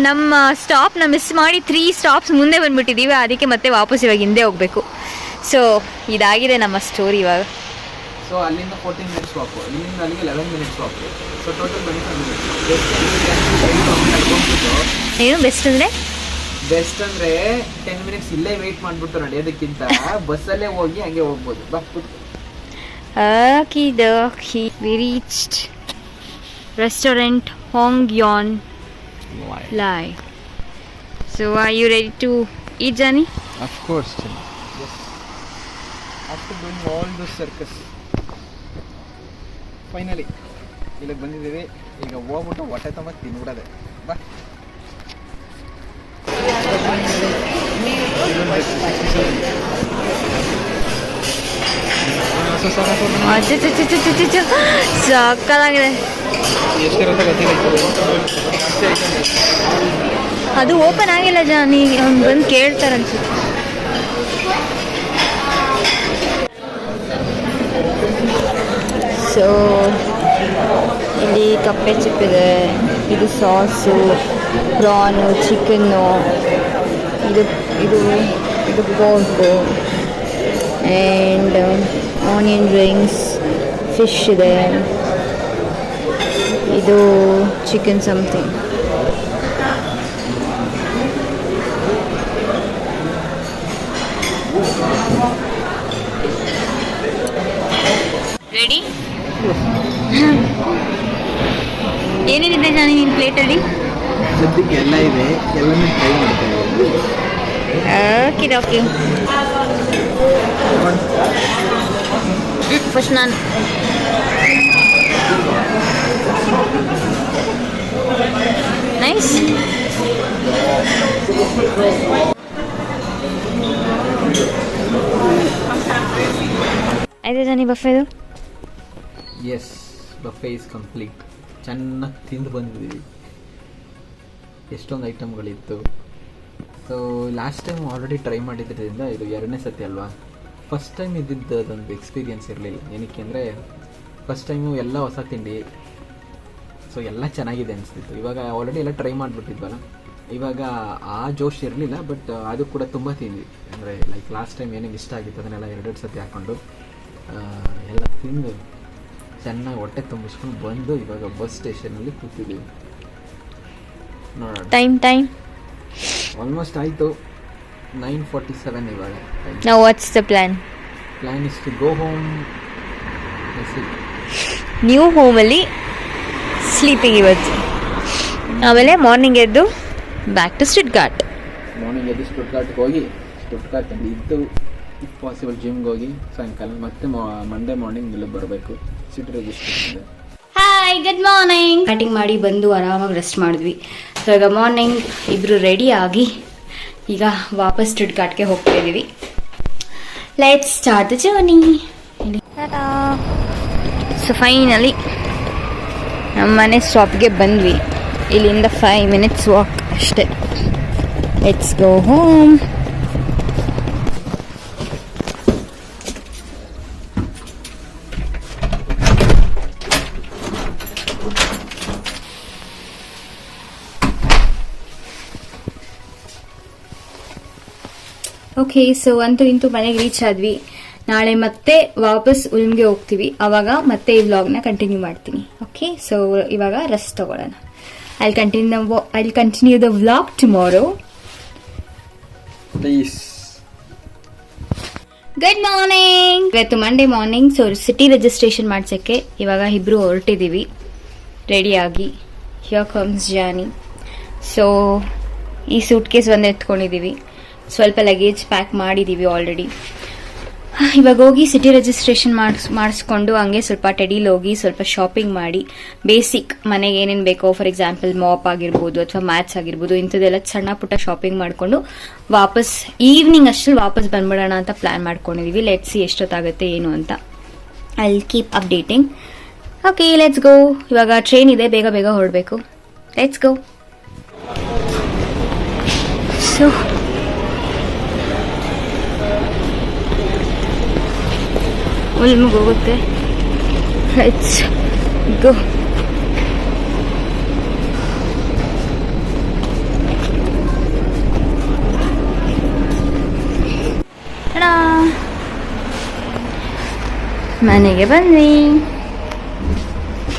Speaker 1: ನಮ್ಮ ಸ್ಟಾಪ್ನ ಮಿಸ್ ಮಾಡಿ 3 ಸ್ಟಾಪ್ಸ್ ಮುಂದೆ ಬಂದುಬಿಟ್ಟಿದ್ದೀವಿ. ಅದಕ್ಕೆ ಮತ್ತೆ ವಾಪಸ್ ಇವಾಗ ಹಿಂದೆ ಹೋಗಬೇಕು. ಸೊ ಇದಾಗಿದೆ ನಮ್ಮ ಸ್ಟೋರಿ ಇವಾಗ.
Speaker 2: ಸೊ ಅಲ್ಲಿಂದ 14 ಮಿನಿಟ್ಸ್ ವಾಕು, ಇಲ್ಲಿಂದ ಅಲ್ಲಿಗೆ 11 minutes walk. So total 25 minutes.
Speaker 1: ಏನು ಬೆಸ್ಟ್ ಅಂದರೆ
Speaker 2: ಬೆಸ್ಟ್ ಅಂದರೆ 10 ಮಿನಿಟ್ಸ್ ಇಲ್ಲೇ ವೆಯ್ಟ್ ಮಾಡಿಬಿಟ್ಟು ನಡೆಯೋದಕ್ಕಿಂತ ಬಸ್ಸಲ್ಲೇ ಹೋಗಿ ಹಂಗೆ ಹೋಗ್ಬೋದು. ಬಾ ಕೂತ್ಕೊ.
Speaker 1: We reached restaurant Hongyeon Lai. So are you ready to eat, Jani?
Speaker 2: Of course, Jani. Yes. After doing all the circus, finally ಇಲ್ಲಿಗೆ ಬಂದಿದ್ದೀವಿ. ಈಗ ಹೋಗ್ಬಿಟ್ಟು ಹೊಟ್ಟೆ ತುಂಬ ತಿನ್ಬಿಡೋದೆ. ಬಾ.
Speaker 1: ಸಾಕಾಗಿದೆ. ಅದು ಓಪನ್ ಆಗಿಲ್ಲ ಜಾನಿ, ಅವ್ನು ಬಂದು ಕೇಳ್ತಾರೆ ಅನ್ಸುತ್ತೆ. ಸೊ ಇಲ್ಲಿ ಕಪ್ಪೆ ಚಿಪ್ಪಿದೆ, ಇದು ಸಾಸು, ಪ್ರಾನು, ಚಿಕನ್ನು, ಇದು ಇದು ಇದು pork and onion rings, fish ಇದೆ, ಇದು ಚಿಕನ್ ಸಮಥಿಂಗ್. ರೆಡಿ? ಏನೇನಿದೆ ಜಾನಿ ನಿನ್ನ ಪ್ಲೇಟಲ್ಲಿ?
Speaker 2: ಸದ್ಯಕ್ಕೆ ಎಲ್ಲ ಇದೆ, ಎಲ್ಲನೂ ಟ್ರೈ ಮಾಡ್ತಾ ಇದ್ದೀವಿ.
Speaker 1: ಓಕೆ ಫಸ್ಟ್ ನಾನು ನೈಸ್. ಆಯ್ತಾ ಜಾನಿ ಬಫೆದು?
Speaker 2: Yes, buffet is complete. ಚೆನ್ನಾಗಿ ತಿಂದು ಬಂದಿದ್ದೀವಿ. ಎಷ್ಟೊಂದು ಐಟಮ್ಗಳಿತ್ತು. So last time already try ಮಾಡಿದ್ರಿಂದ ಇದು 2ನೇ ಸತಿ ಅಲ್ವಾ. ಫಸ್ಟ್ ಟೈಮ್ ಇದ್ದಿದ್ದೊಂದು ಎಕ್ಸ್ಪೀರಿಯನ್ಸ್ ಇರಲಿಲ್ಲ. ಏನಕ್ಕೆ ಅಂದರೆ ಫಸ್ಟ್ ಟೈಮು ಎಲ್ಲ ಹೊಸ ತಿಂಡಿ, ಸೊ ಎಲ್ಲ ಚೆನ್ನಾಗಿದೆ ಅನಿಸ್ತಿತ್ತು. ಇವಾಗ ಆಲ್ರೆಡಿ ಎಲ್ಲ ಟ್ರೈ ಮಾಡಿಬಿಟ್ಟಿದ್ವಲ್ಲ, ಇವಾಗ ಆ ಜೋಶ್ ಇರಲಿಲ್ಲ. ಬಟ್ ಅದು ಕೂಡ ತುಂಬ ತಿಂದ್ವಿ. ಅಂದರೆ ಲೈಕ್ ಲಾಸ್ಟ್ ಟೈಮ್ ಏನೇನು ಇಷ್ಟ ಆಗಿತ್ತು ಅದನ್ನೆಲ್ಲ 2 ಸತಿ ಹಾಕ್ಕೊಂಡು ಎಲ್ಲ ತಿಂದು ಚೆನ್ನಾಗಿ ಹೊಟ್ಟೆ ತುಂಬಿಸ್ಕೊಂಡು ಬಂದು ಇವಾಗ ಬಸ್ ಸ್ಟೇಷನಲ್ಲಿ ಕೂತಿದ್ದೀವಿ. ನೋಡೋಣ.
Speaker 1: ಟೈಮ್
Speaker 2: ಆಲ್ಮೋಸ್ಟ್ ಆಯಿತು. 9:47 ಇವಾಗ.
Speaker 1: Now what's the plan?
Speaker 2: Plan is to go home.
Speaker 1: New ಹೋಮಲ್ಲಿ ಸ್ಲೀಪಿಂಗ್ ಇವತ್ತು. ಆಮೇಲೆ ಮಾರ್ನಿಂಗ್ ಎದ್ದು ಬ್ಯಾಕ್ ಟು ಸ್ಟುಟ್ಗಾರ್ಟ್.
Speaker 2: ಮಾರ್ನಿಂಗ್ ಎದ್ದು ಸ್ಟುಟ್ಗಾರ್ಟ್ಗೆ ಹೋಗಿ ಸ್ಟುಟ್ಗಾರ್ಟಲ್ಲಿ ಇದ್ದು ಇಫ್ ಪಾಸಿಬಲ್ ಜಿಮ್ಗೆ ಹೋಗಿ ಸಾಯಂಕಾಲ ಮತ್ತೆ ಮಂಡೇ ಮಾರ್ನಿಂಗ್ ಇಲ್ಲಿಗೆ ಬರಬೇಕು. City registration.
Speaker 1: Hi, good morning. Batting ಮಾಡಿ ಬಂದು ಆರಾಮಾಗಿ ರೆಸ್ಟ್ ಮಾಡಿದ್ವಿ. ಸೊ ಈಗ ಮಾರ್ನಿಂಗ್ ಇಬ್ಬರು ರೆಡಿ ಆಗಿ ಈಗ ವಾಪಸ್ ಸ್ಟುಟ್ಗಾರ್ಟ್ಗೆ ಹೋಗ್ತಾ ಇದ್ದೀವಿ. Let's start the journey. So finally ನಮ್ಮ ಮನೆ ಸ್ಟಾಪ್ಗೆ ಬಂದ್ವಿ. ಇಲ್ಲಿಂದ 5 ಮಿನಿಟ್ಸ್ ವಾಕ್ ಅಷ್ಟೇ. Let's go home. Okay, so ಅಂತೂ ಇಂತೂ ಮನೆಗೆ ರೀಚ್ ಆದ್ವಿ. ನಾಳೆ ಮತ್ತೆ ವಾಪಸ್ ಉಲ್ಮ್ಗೆ ಹೋಗ್ತೀವಿ. ಆವಾಗ ಮತ್ತೆ ಈ ವ್ಲಾಗ್ನ ಕಂಟಿನ್ಯೂ ಮಾಡ್ತೀನಿ. ಓಕೆ, ಸೊ ಇವಾಗ ರೆಸ್ಟ್ ತಗೊಳ್ಳೋಣ. I continue the vlog tomorrow.
Speaker 2: Please.
Speaker 1: Good morning. ಇವತ್ತು Monday morning. So city registration ಮಾಡ್ಸೋಕ್ಕೆ ಇವಾಗ ಇಬ್ರು ಹೊರಟಿದ್ದೀವಿ ರೆಡಿಯಾಗಿ. Here comes Johnny. ಸೊ ಈ ಸೂಟ್ ಕೇಸ್ ಒಂದು ಎತ್ಕೊಂಡಿದ್ದೀವಿ. ಸ್ವಲ್ಪ ಲಗೇಜ್ ಪ್ಯಾಕ್ ಮಾಡಿದ್ದೀವಿ ಆಲ್ರೆಡಿ. ಇವಾಗ ಹೋಗಿ ಸಿಟಿ ರಿಜಿಸ್ಟ್ರೇಷನ್ ಮಾಡಿಸ್ಕೊಂಡು ಹಂಗೆ ಸ್ವಲ್ಪ ಟೆಡಿಲ್ ಹೋಗಿ ಸ್ವಲ್ಪ ಶಾಪಿಂಗ್ ಮಾಡಿ ಬೇಸಿಕ್ ಮನೆಗೆ ಏನೇನು ಬೇಕೋ ಫಾರ್ ಎಕ್ಸಾಂಪಲ್ ಮಾಪ್ ಆಗಿರ್ಬೋದು ಅಥವಾ ಮ್ಯಾಚ್ ಆಗಿರ್ಬೋದು ಇಂಥದ್ದೆಲ್ಲ ಸಣ್ಣ ಪುಟ್ಟ ಶಾಪಿಂಗ್ ಮಾಡಿಕೊಂಡು ವಾಪಸ್ ಈವ್ನಿಂಗ್ ಅಷ್ಟರಲ್ಲಿ ವಾಪಸ್ ಬಂದ್ಬಿಡೋಣ ಅಂತ ಪ್ಲ್ಯಾನ್ ಮಾಡ್ಕೊಂಡಿದ್ದೀವಿ. ಲೆಟ್ಸ್ ಸಿ ಎಷ್ಟೊತ್ತಾಗುತ್ತೆ ಏನು ಅಂತ. I will keep updating. Okay, let's go. ಇವಾಗ ಟ್ರೈನ್ ಇದೆ, ಬೇಗ ಬೇಗ ಹೊರಡಬೇಕು. Let's go. ಸೊ ಉಲ್ಮಿಗೆ ಹೋಗುತ್ತೆ. Let's go. ಮನೆಗೆ ಬನ್ನಿ.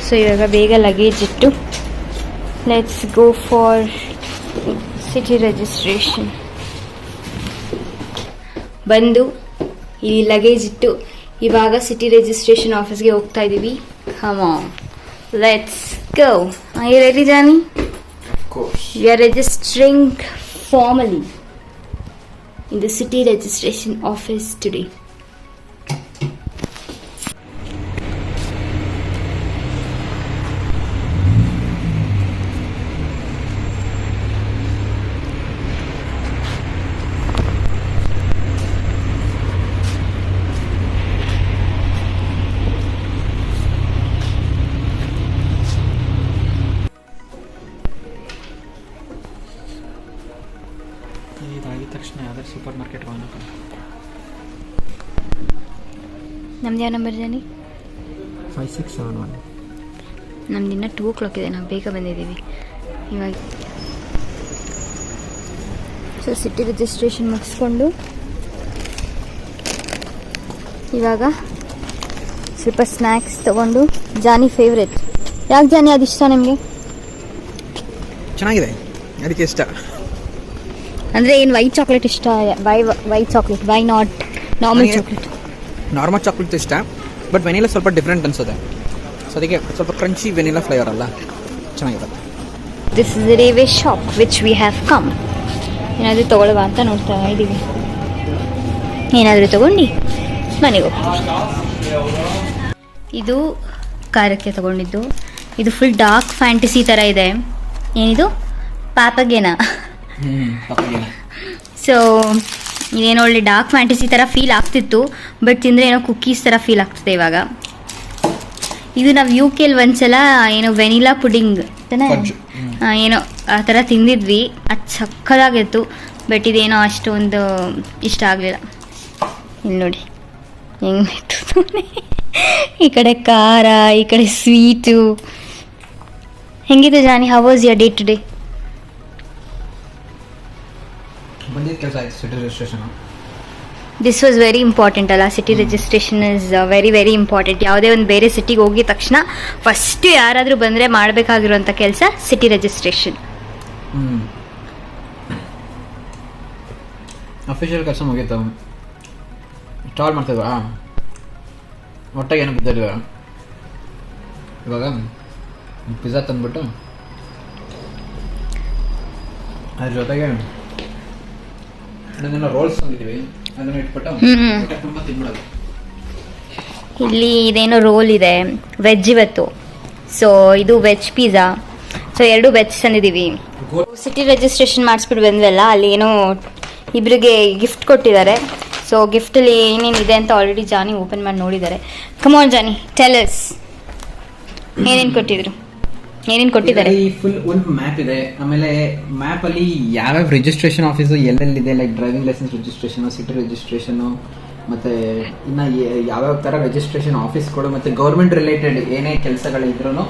Speaker 1: ಸೊ ಇವಾಗ ಬೇಗ ಲಗೇಜ್ ಇಟ್ಟು let's go for city registration. ಬಂದು ಇಲ್ಲಿ ಲಗೇಜ್ ಇಟ್ಟು ಇವಾಗ ಸಿಟಿ ರಿಜಿಸ್ಟ್ರೇಷನ್ ಆಫೀಸ್ಗೆ ಹೋಗ್ತಾ ಇದ್ದೀವಿ. Come on, let's go. Are you ready Johnny? We are registering formally in the city registration office today.
Speaker 2: ಇದಾಗಿದ ತಕ್ಷಣ ಯಾವ್ದಾದ್ರು ಸೂಪರ್ ಮಾರ್ಕೆಟ್ ಹೋಗೋಣ.
Speaker 1: ನಮ್ದು ಯಾವ ನಂಬರ್ ಜಾನಿ?
Speaker 2: 5671.
Speaker 1: ನಮ್ದು ಇನ್ನೂ 2 o'clock ಇದೆ, ನಾವು ಬೇಗ ಬಂದಿದ್ದೀವಿ ಇವಾಗ. ಸೊ ಸಿಟಿ ರಿಜಿಸ್ಟ್ರೇಷನ್ ಮುಗಿಸ್ಕೊಂಡು ಇವಾಗ ಸ್ವಲ್ಪ ಸ್ನ್ಯಾಕ್ಸ್ ತೊಗೊಂಡು. ಜಾನಿ ಫೇವ್ರೆಟ್. ಯಾಕೆ ಜಾನಿ ಅದು ಇಷ್ಟ ನಿಮಗೆ?
Speaker 2: ಚೆನ್ನಾಗಿದೆ, ಅದಕ್ಕೆ ಇಷ್ಟ.
Speaker 1: ಅಂದರೆ ಏನು ವೈಟ್ ಚಾಕ್ಲೇಟ್ ಇಷ್ಟ? White chocolate, why not normal chocolate?
Speaker 2: Normal chocolate ಇಷ್ಟ, ಬಟ್ ವೆನಿಲಾ ಸ್ವಲ್ಪ ಡಿಫ್ರೆಂಟ್ ಅನ್ಸುತ್ತೆ. ಸೊ ಅದಕ್ಕೆ ಸ್ವಲ್ಪ ಕ್ರಂಚಿ ವೆನಿಲಾ ಫ್ಲೇವರ್ ಅಲ್ಲ, ಚೆನ್ನಾಗಿರುತ್ತೆ.
Speaker 1: This is the Rewe shop which we have come. ಏನಾದರೂ ತೊಗೊಳ್ಳುವ ಅಂತ ನೋಡ್ತಾ ಇದ್ದೀವಿ. ಏನಾದರೂ ತೊಗೊಂಡು ಮನೆಗೆ ಹೋಗ್ತೀವಿ. ಇದು ಕಾರ್ಯಕ್ಕೆ ತೊಗೊಂಡಿದ್ದು. ಇದು ಫುಲ್ ಡಾರ್ಕ್ ಫ್ಯಾಂಟಸಿ ಥರ ಇದೆ. ಏನಿದು? ಪಾಪಗೇನಾ? ಸೊ ಇದೇನೋ ಒಳ್ಳೆ ಡಾರ್ಕ್ ಫ್ಯಾಂಟಸಿ ಥರ ಫೀಲ್ ಆಗ್ತಿತ್ತು, ಬಟ್ ತಿಂದರೆ ಏನೋ ಕುಕ್ಕೀಸ್ ಥರ ಫೀಲ್ ಆಗ್ತದೆ ಇವಾಗ. ಇದು ನಾವು UK ಒಂದ್ಸಲ ಏನೋ ವೆನಿಲಾ ಪುಡಿಂಗ್ ಏನೋ ಆ ಥರ ತಿಂದಿದ್ವಿ, ಅದು ಸಕ್ಕದಾಗಿತ್ತು. ಬಟ್ ಇದೇನೋ ಅಷ್ಟೊಂದು ಇಷ್ಟ ಆಗಲಿಲ್ಲ. ಇಲ್ಲಿ ನೋಡಿ ಹೆಂಗಿತ್ತು. ಈ ಕಡೆ ಖಾರ, ಈ ಕಡೆ ಸ್ವೀಟು. ಹೆಂಗಿದೆ Johnny? How was your day today?
Speaker 2: ಬಂದಿದ್ದ ಕೆಲಸ ಆಯ್ತು city registration.
Speaker 1: This was very important ಅಲ್ಲ? City registration is very very important. ಯಾವುದೇ ಒಂದು ಬೇರೆ ಸಿಟಿಗೆ ಹೋಗಿದ ತಕ್ಷಣ ಫಸ್ಟ್ ಯಾರಾದರೂ ಬಂದರೆ ಮಾಡಬೇಕಾಗಿರುವಂಥ ಕೆಲಸ ಸಿಟಿ ರಿಜಿಸ್ಟ್ರೇಷನ್.
Speaker 2: ಅಫಿಷಿಯಲ್ ಕೆಲಸ ಮುಗೀತು. ಸ್ಟಾಲ್ ಮಾಡ್ತಿದ್ವಾ, ಒಟ್ಟಾಗಿ ಏನು ಬಿದ್ದಿಲ್ಲ. ಇವಾಗ ಪಿಜ್ಜಾ ತಂದ್ಬಿಟ್ಟು ಅದ್ರ ಜೊತೆಗೆ ರೋಲ್ಸ್ ತಂದಿದ್ದೀವಿ, ಅದನ್ನು ಇಟ್ಬಿಟ್ಟು ತುಂಬ ತಿನ್ಬಿಡೋದು.
Speaker 1: ಇಲ್ಲಿ ಇದೇನೋ ರೋಲ್ ಇದೆ, ವೆಜ್ ಇವತ್ತು. ಸೊ ಇದು ವೆಜ್ ಪಿಜ್ಜಾ. ಸೊ 2 ವೆಜ್ ತಂದಿದ್ದೀವಿ. ಸಿಟಿ ರಿಜಿಸ್ಟ್ರೇಷನ್ ಮಾಡಿಸ್ಬಿಟ್ಟು ಬಂದ್ವಲ್ಲ, ಅಲ್ಲಿ ಏನೋ ಇಬ್ಬರಿಗೆ ಗಿಫ್ಟ್ ಕೊಟ್ಟಿದ್ದಾರೆ. ಸೊ ಗಿಫ್ಟಲ್ಲಿ ಏನೇನಿದೆ ಅಂತ ಆಲ್ರೆಡಿ ಜಾನಿ ಓಪನ್ ಮಾಡಿ ನೋಡಿದ್ದಾರೆ. ಕಮಾನ್ ಜಾನಿ, ಟೆಲ್ ಅಸ್ ಏನೇನು ಕೊಟ್ಟಿದ್ರು, ಏನೇನು ಕೊಟ್ಟಿದ್ದಾರೆ?
Speaker 2: ಫುಲ್ ಒಂದು ಮ್ಯಾಪ್ ಇದೆ. ಆಮೇಲೆ ಮ್ಯಾಪ್ ಅಲ್ಲಿ ಯಾವ್ಯಾವ ರಿಜಿಸ್ಟ್ರೇಷನ್ ಆಫೀಸ್ ಎಲ್ಲೆಲ್ಲಿದೆ, like driving licence registration, city registration, ಮತ್ತೆ ಇನ್ನ ಯಾವ್ಯಾವ ತರ ರಿಜಿಸ್ಟ್ರೇಷನ್ ಆಫೀಸ್ಗಳು, ಮತ್ತೆ ಗೌರ್ಮೆಂಟ್ ರಿಲೇಟೆಡ್ ಏನೇ ಕೆಲಸಗಳಿದ್ರೂ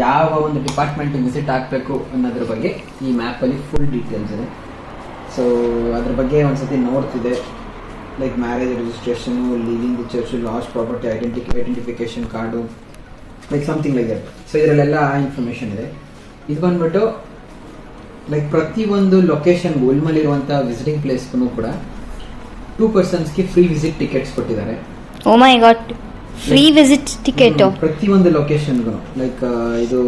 Speaker 2: ಯಾವ ಒಂದು ಡಿಪಾರ್ಟ್ಮೆಂಟ್ ವಿಸಿಟ್ ಆಗಬೇಕು ಅನ್ನೋದ್ರ ಬಗ್ಗೆ ಈ ಮ್ಯಾಪ್ ಅಲ್ಲಿ ಫುಲ್ ಡೀಟೇಲ್ಸ್ ಇದೆ. ಸೊ ಅದ್ರ ಬಗ್ಗೆ ಒಂದ್ಸತಿ ನೋಡ್ತಿದೆ, like marriage registration, leaving the church, lost property identification card, like something like that. So ಇದರಲ್ಲೆಲ್ಲ ಇನ್ಫಾರ್ಮೇಷನ್ ಇದೆ. ಇದು ಬಂದ್ಬಿಟ್ಟು ಲೈಕ್ ಪ್ರತಿಯೊಂದು ಲೊಕೇಶನ್ಗೂ ಉಲ್ಮಲ್ಲಿರುವಂಥ ವಿಸಿಟಿಂಗ್ ಪ್ಲೇಸ್ಗೂ ಕೂಡ 2 personsಗೆ ಫ್ರೀ ವಿಸಿಟ್ ಟಿಕೆಟ್ಸ್ ಕೊಟ್ಟಿದ್ದಾರೆ.
Speaker 1: ಓ ಮೈ ಗಾಡ್, ಫ್ರೀ ವಿಸಿಟ್ ಟಿಕೆಟ್
Speaker 2: ಪ್ರತಿಯೊಂದು ಲೊಕೇಶನ್ಗೂ. ಲೈಕ್ ಇದು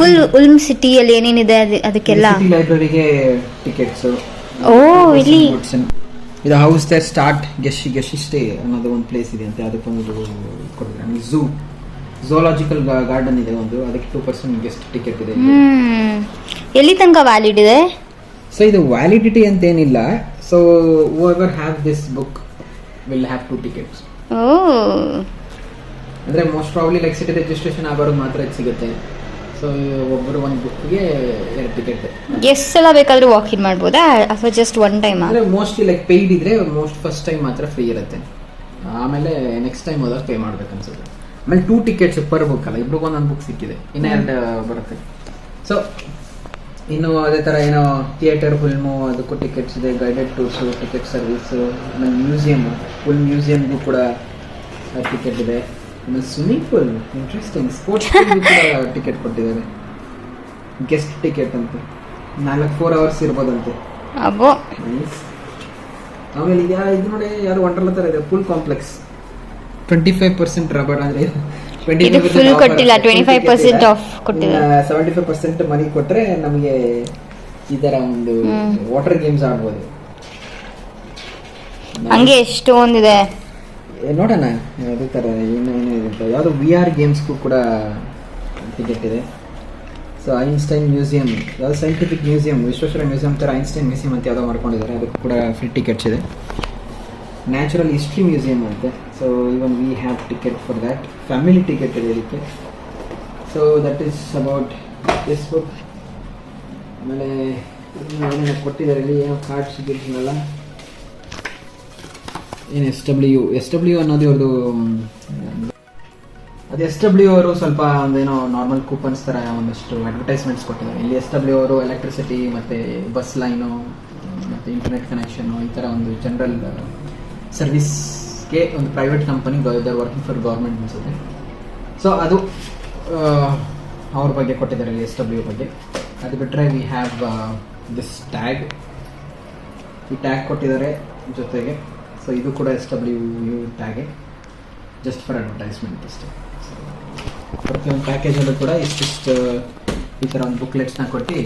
Speaker 1: ಫುಲ್ ಉಲ್ಮ್ ಸಿಟಿಯಲ್ಲಿ ಏನೇನಿದೆ ಅದಕ್ಕೆಲ್ಲ
Speaker 2: ಸಿಟಿ ಲೈಬ್ರರಿಗೆ ಟಿಕೆಟ್ಸ್.
Speaker 1: ಓ ಇಲ್ಲಿ
Speaker 2: ಇದು ಹೌಸ್ ದೇರ್ ಸ್ಟಾರ್ಟ್ ಗೆಶಿ ಸ್ಟೇ ಅನ್ನೋದು ಒಂದು ಪ್ಲೇಸ್ ಇದೆ ಅಂತೆ, ಅದಕ್ಕೊಂದು ಕೊಟ್ಟಿದ್ದಾರೆ. ಝೂಲಾಜಿಕಲ್ ಗಾರ್ಡನ್ ಇದೆ ಒಂದು, ಅದಕ್ಕೆ 2% ಗೆಸ್ಟ್ ಟಿಕೆಟ್ ಇದೆ.
Speaker 1: ಎಲ್ಲಿ ತನಕ ವ್ಯಾಲಿಡ್ ಇದೆ?
Speaker 2: ಸೊ ಇದು ವ್ಯಾಲಿಡಿಟಿ ಅಂತ ಏನಿಲ್ಲ. So whoever have this book will have 2 tickets. ಅಂದ್ರೆ most probably like city registration ಆಗೋರು ಮಾತ್ರ ಇದು ಸಿಗುತ್ತೆ. ಸೊ ಒಬ್ಬರು ಒಂದು ಬುಕ್ಗೆ 2 ಟಿಕೆಟ್.
Speaker 1: ಎಷ್ಟು ಸಲ ಬೇಕಾದ್ರೂ ವಾಕ್ ಇನ್ ಮಾಡ್ಬೋದಾ ಅಥವಾ ಜಸ್ಟ್ ಒನ್ ಟೈಮ್?
Speaker 2: ಅಂದ್ರೆ ಮೋಸ್ಟ್ಲಿ ಲೈಕ್ ಪೇಯ್ಡ್ ಇದ್ರೆ ಫಸ್ಟ್ ಟೈಮ್ ಮಾತ್ರ ಫ್ರೀ ಇರುತ್ತೆ, ಆಮೇಲೆ ನೆಕ್ಸ್ಟ್ ಟೈಮ್ ಹೋದಾಗ ಪೇ ಮಾಡ್ಬೇಕು ಅನ್ಸುತ್ತೆ. ಆಮೇಲೆ 2 ಟಿಕೆಟ್ಸ್ ಪರ್ ಬುಕ್ ಅಲ್ಲ, ಇಬ್ರಿಗೂ ಒಂದೊಂದು ಬುಕ್ ಸಿಕ್ಕಿದೆ, ಇನ್ನು 2 ಬರುತ್ತೆ. ಸೊ ಇನ್ನು ಅದೇ ಥರ ಏನೋ ಥಿಯೇಟರ್ ಫಿಲ್ಮು ಅದಕ್ಕೂ ಟಿಕೆಟ್ಸ್ ಇದೆ, ಗೈಡೆಡ್ ಟೂರ್ಸು, ಟಿಕೆಟ್ ಸರ್ವಿಸು, ಆಮೇಲೆ ಫುಲ್ ಮ್ಯೂಸಿಯಮ್ಗೂ ಕೂಡ ಟಿಕೆಟ್ ಇದೆ. ಆಮೇಲೆ ಸ್ವಿಮ್ಮಿಂಗ್ ಪೂಲ್ ಇಂಟ್ರೆಸ್ಟಿಂಗ್, ಸ್ಪೋರ್ಟ್ಸ್ ಕೂಡ ಟಿಕೆಟ್ ಕೊಟ್ಟಿದ್ದಾರೆ, ಗೆಸ್ಟ್ ಟಿಕೆಟ್ ಅಂತ 4 hours ಇರ್ಬೋದಂತೆ. ಆಮೇಲೆ ಇದು ನೋಡಿ ಯಾರು ವಂಡರ್ಲಾ ಥರ ಇದೆ, ಫುಲ್ ಕಾಂಪ್ಲೆಕ್ಸ್ 25% ರಬರ್ ಅಂದರೆ 75% ಮನಿ ಕೊಟ್ರೆ ನಮಗೆ ಈ ತರ ಒಂದು ವಾಟರ್ ಗೇಮ್ಸ್ ಆಡ್ಬೋದು.
Speaker 1: ಹಂಗೆ ಎಷ್ಟೊಂದಿದೆ
Speaker 2: ನೋಡೋಣ ಅದೇ ತರ ಏನೇನಿದೆ. ಯಾವುದು VR ಗೇಮ್ಸ್ಗೂ ಕೂಡ ಟಿಕೆಟ್ ಇದೆ. ಸೊ ಐನ್ಸ್ಟೈನ್ ಮ್ಯೂಸಿಯಂ, ಯಾವುದು ಸೈಂಟಿಫಿಕ್ ಮ್ಯೂಸಿಯಂ, ವಿಶ್ವೇಶ್ವರ ಮ್ಯೂಸಿಯಂ ಥರ ಐನ್ಸ್ಟೈನ್ ಮ್ಯೂಸಿಯಂ ಅಂತ ಯಾವುದೋ ಮಾಡ್ಕೊಂಡಿದ್ದಾರೆ, ಅದಕ್ಕೂ ಕೂಡ ಫ್ರೀ ಟಿಕೆಟ್ಸ್ ಇದೆ. ನ್ಯಾಚುರಲ್ ಹಿಸ್ಟ್ರಿ ಮ್ಯೂಸಿಯಂ ಅಂತೆ. So even we have ticket for that, family ticket ಇದೆ ಇದಕ್ಕೆ. So that is about this book. ಆಮೇಲೆ ಏನೇನು ಕೊಟ್ಟಿದ್ದಾರೆ ಇಲ್ಲಿ, ಏನೋ ಕಾರ್ಡ್ಸ್ ಗಿಡ್ಸ್ನೆಲ್ಲ, ಏನು SW ಅನ್ನೋದು ಇವ್ರದ್ದು. ಅದು SW ಅವರು ಸ್ವಲ್ಪ ಒಂದೇನೋ ನಾರ್ಮಲ್ ಕೂಪನ್ಸ್ ಥರ ಒಂದಷ್ಟು ಅಡ್ವರ್ಟೈಸ್ಮೆಂಟ್ಸ್ ಕೊಟ್ಟಿದ್ದಾರೆ. ಇಲ್ಲಿ SW ಅವರು ಎಲೆಕ್ಟ್ರಿಸಿಟಿ ಮತ್ತು ಬಸ್ ಲೈನು ಮತ್ತು ಇಂಟರ್ನೆಟ್ ಕನೆಕ್ಷನು ಈ ಥರ ಒಂದು ಜನರಲ್ ಸರ್ವಿಸ್ಗೆ ಒಂದು private company they're working for government ಅನ್ಸುತ್ತೆ. ಸೊ ಅದು ಅವ್ರ ಬಗ್ಗೆ ಕೊಟ್ಟಿದ್ದಾರೆ ಇಲ್ಲಿ, SW ಬಗ್ಗೆ. ಅದು ಬಿಟ್ಟರೆ ವಿ ಹ್ಯಾವ್ ದಿಸ್ ಟ್ಯಾಗ್, ಈ ಟ್ಯಾಗ್ ಕೊಟ್ಟಿದ್ದಾರೆ ಜೊತೆಗೆ. ಸೊ ಇದು ಕೂಡ SW ಟ್ಯಾಗೆ, ಜಸ್ಟ್ ಫಾರ್ ಅಡ್ವರ್ಟೈಸ್ಮೆಂಟ್ ಅಷ್ಟೇ. ಪ್ರತಿಯೊಂದು ಪ್ಯಾಕೇಜಲ್ಲೂ ಕೂಡ ಇಷ್ಟಿಷ್ಟು ಈ ಥರ ಒಂದು ಬುಕ್ಲೆಟ್ಸ್ನ ಕೊಟ್ಟು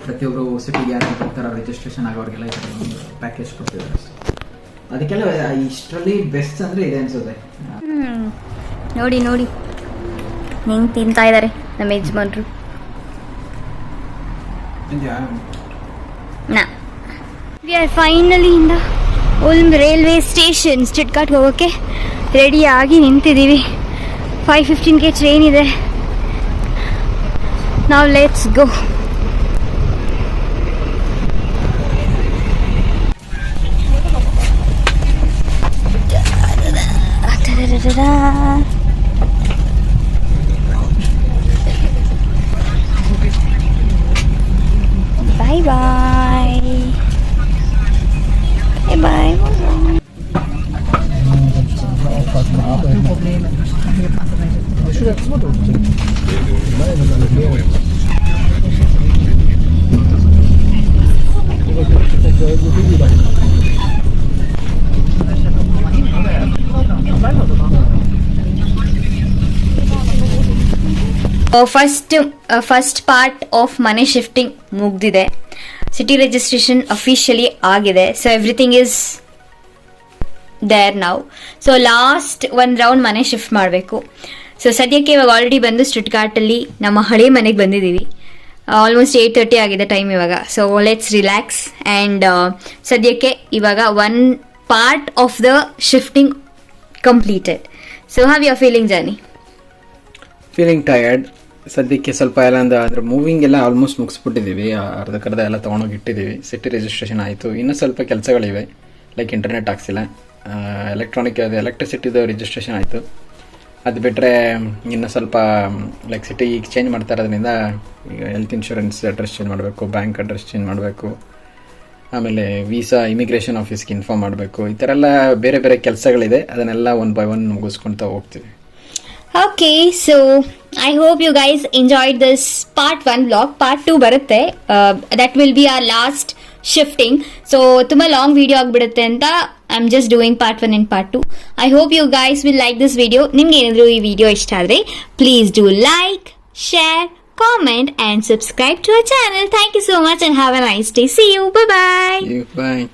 Speaker 2: ಪ್ರತಿಯೊಬ್ಬರು ಸಿಟಿಗೆ ಯಾರು ಥರ ರಿಜಿಸ್ಟ್ರೇಷನ್ ಆಗೋರಿಗೆಲ್ಲ ಈ ಥರ ಒಂದು ಪ್ಯಾಕೇಜ್ ಕೊಡ್ತಿದ್ದಾರೆ ಅಷ್ಟೇ. ಅದಕ್ಕೆಲ್ಲ ಇಷ್ಟರಲ್ಲಿ ಬೆಸ್ಟ್ ಅಂದರೆ ಇದೆ ಅನಿಸುತ್ತೆ.
Speaker 1: ನೋಡಿ ಹೆಂಗೆ ತಿಂತಾ ಇದ್ದಾರೆ ನಮ್ಮ ಯಜಮಾನ್ರು. We are finally in the Ulm railway station. Stuttgart ಹೋಗೋಕ್ಕೆ ರೆಡಿ ಆಗಿ ನಿಂತಿದ್ದೀವಿ. 5:15ಗೆ ಟ್ರೈನ್ ಇದೆ. ನಾವು let's go. Bye bye. Bye bye. First part of ಮನೆ ಶಿಫ್ಟಿಂಗ್ ಮುಗ್ದಿದೆ. ಸಿಟಿ ರಿಜಿಸ್ಟ್ರೇಷನ್ ಅಫಿಷಿಯಲಿ ಆಗಿದೆ. ಸೊ ಎವ್ರಿಥಿಂಗ್ ಈಸ್ ದೇರ್ ನಾವು. ಸೊ ಲಾಸ್ಟ್ ಒಂದು ರೌಂಡ್ ಮನೆ ಶಿಫ್ಟ್ ಮಾಡಬೇಕು. ಸೊ ಸದ್ಯಕ್ಕೆ ಇವಾಗ ಆಲ್ರೆಡಿ ಬಂದು ಸ್ಟಿಟ್ಗಾರ್ಟಲ್ಲಿ ನಮ್ಮ ಹಳೆ ಮನೆಗೆ ಬಂದಿದ್ದೀವಿ. ಆಲ್ಮೋಸ್ಟ್ 8:30 ಆಗಿದೆ ಟೈಮ್ ಇವಾಗ. ಸೊ ಲೆಟ್ಸ್ ರಿಲ್ಯಾಕ್ಸ್ ಆ್ಯಂಡ್ ಸದ್ಯಕ್ಕೆ ಇವಾಗ one part of the shifting completed. So how you are feeling Johnny?
Speaker 2: Feeling tired. ಸದ್ಯಕ್ಕೆ ಸ್ವಲ್ಪ ಎಲ್ಲ ಅಂದರೆ ಮೂವಿಂಗ್ ಎಲ್ಲ ಆಲ್ಮೋಸ್ಟ್ ಮುಗಿಸ್ಬಿಟ್ಟಿದ್ದೀವಿ, ಅರ್ಧಕ್ಕರ್ಧ ಎಲ್ಲ ತೊಗೊಂಡೋಗಿ ಇಟ್ಟಿದ್ದೀವಿ. ಸಿಟಿ ರಿಜಿಸ್ಟ್ರೇಷನ್ ಆಯಿತು, ಇನ್ನೂ ಸ್ವಲ್ಪ ಕೆಲಸಗಳಿವೆ, ಲೈಕ್ ಇಂಟರ್ನೆಟ್ ಹಾಕ್ಸಿಲ್ಲ, ಎಲೆಕ್ಟ್ರಿಸಿಟಿದು ರಿಜಿಸ್ಟ್ರೇಷನ್ ಆಯಿತು. ಅದು ಬಿಟ್ಟರೆ ಇನ್ನು ಸ್ವಲ್ಪ ಲೈಕ್ ಸಿಟಿ ಈಗ ಚೇಂಜ್ ಮಾಡ್ತಾ ಇರೋದ್ರಿಂದ ಈಗ ಹೆಲ್ತ್ ಇನ್ಶೂರೆನ್ಸ್ ಅಡ್ರೆಸ್ ಚೇಂಜ್ ಮಾಡಬೇಕು, ಬ್ಯಾಂಕ್ ಅಡ್ರೆಸ್ ಚೇಂಜ್ ಮಾಡಬೇಕು, ಆಮೇಲೆ ವೀಸಾ ಇಮಿಗ್ರೇಷನ್ ಆಫೀಸ್ಗೆ ಇನ್ಫಾರ್ಮ್ ಮಾಡಬೇಕು. ಈ ಥರ ಎಲ್ಲ ಬೇರೆ ಬೇರೆ ಕೆಲಸಗಳಿದೆ, ಅದನ್ನೆಲ್ಲ ಒನ್ ಬೈ ಒನ್ ಮುಗಿಸ್ಕೊಳ್ತಾ ಹೋಗ್ತೀವಿ.
Speaker 1: Okay, so I hope you guys enjoyed this part 1 vlog. Part 2 ಬರುತ್ತೆ, that will be our last shifting. So ತುಂಬ ಲಾಂಗ್ ವಿಡಿಯೋ ಆಗಿಬಿಡುತ್ತೆ ಅಂತ I am just doing part 1 and part 2. I hope you guys will like this video. ನಿಮ್ಗೆ ಏನಾದರೂ ಈ video ಇಷ್ಟ ಆದರೆ please do like, share, comment and subscribe to our channel. Thank you so much and have a nice day. See you. Bye bye.
Speaker 2: Bye.